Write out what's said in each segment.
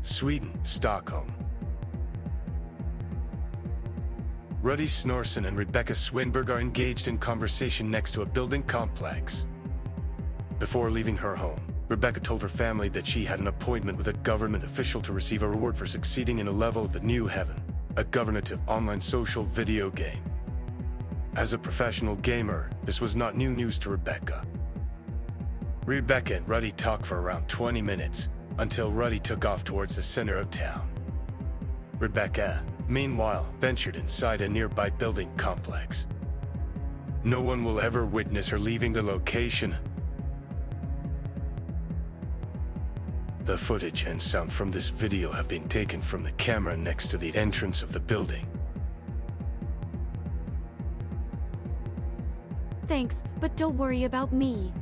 Sweden, Stockholm. Ruddy Snorson and Rebeka Swinberg are engaged in conversation next to a building complex. Before leaving her home, Rebeka told her family that she had an appointment with a government official to receive a reward for succeeding in a level of the New Heaven, a governative online social video game. As a professional gamer, this was not new news to Rebeka. Rebeka and Ruddy talked for around 20 minutes, until Ruddy took off towards the center of town. Rebeka, meanwhile, ventured inside a nearby building complex. No one will ever witness her leaving the location. The footage and sound from this video have been taken from the camera next to the entrance of the building. Thanks, but don't worry about me.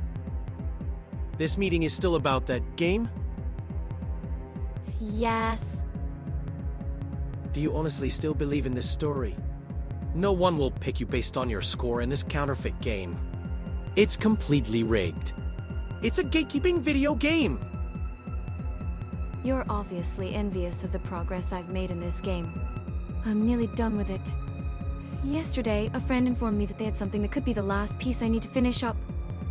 This meeting is still about that game? Yes. Do you honestly still believe in this story? No one will pick you based on your score in this counterfeit game. It's completely rigged. It's a gatekeeping video game! You're obviously envious of the progress I've made in this game. I'm nearly done with it. Yesterday, a friend informed me that they had something that could be the last piece I need to finish up.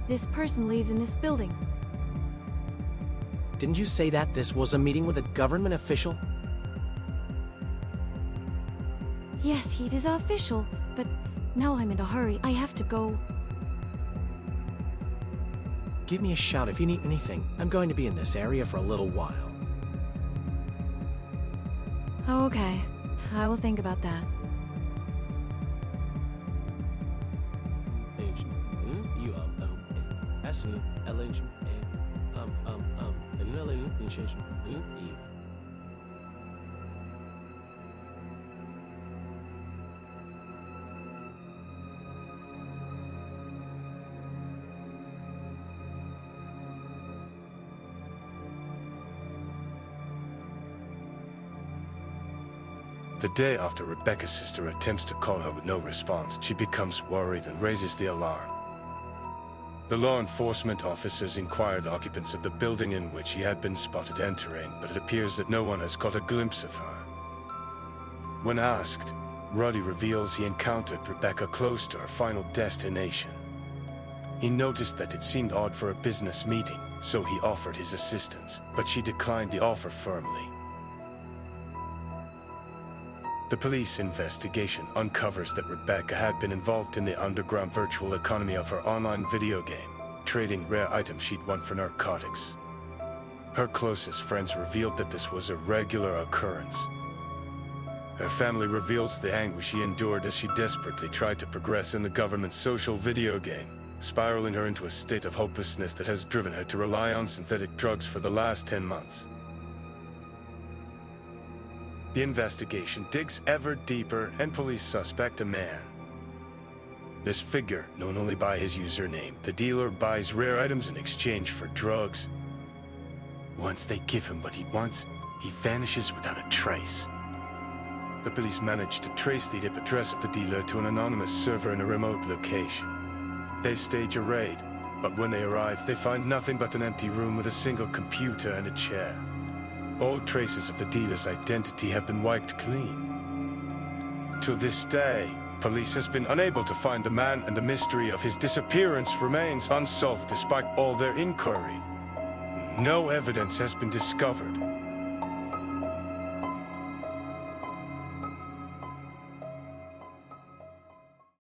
This person lives in this building. Didn't you say that this was a meeting with a government official? Yes, he is official, but now I'm in a hurry. I have to go. Give me a shout if you need anything. I'm going to be in this area for a little while. Oh, okay. I will think about that. The day after Rebeka's sister attempts to call her with no response, she becomes worried and raises the alarm. The law enforcement officers inquire the occupants of the building in which she had been spotted entering, but it appears that no one has caught a glimpse of her. When asked, Ruddy reveals he encountered Rebeka close to her final destination. He noticed that it seemed odd for a business meeting, so he offered his assistance, but she declined the offer firmly. The police investigation uncovers that Rebeka had been involved in the underground virtual economy of her online video game, trading rare items she'd won for narcotics. Her closest friends revealed that this was a regular occurrence. Her family reveals the anguish she endured as she desperately tried to progress in the government's social video game, spiraling her into a state of hopelessness that has driven her to rely on synthetic drugs for the last 10 months. The investigation digs ever deeper, and police suspect a man. This figure, known only by his username, the dealer buys rare items in exchange for drugs. Once they give him what he wants, he vanishes without a trace. The police manage to trace the IP address of the dealer to an anonymous server in a remote location. They stage a raid, but when they arrive, they find nothing but an empty room with a single computer and a chair. All traces of the dealer's identity have been wiped clean. To this day, police has been unable to find the man, and the mystery of his disappearance remains unsolved despite all their inquiry. No evidence has been discovered.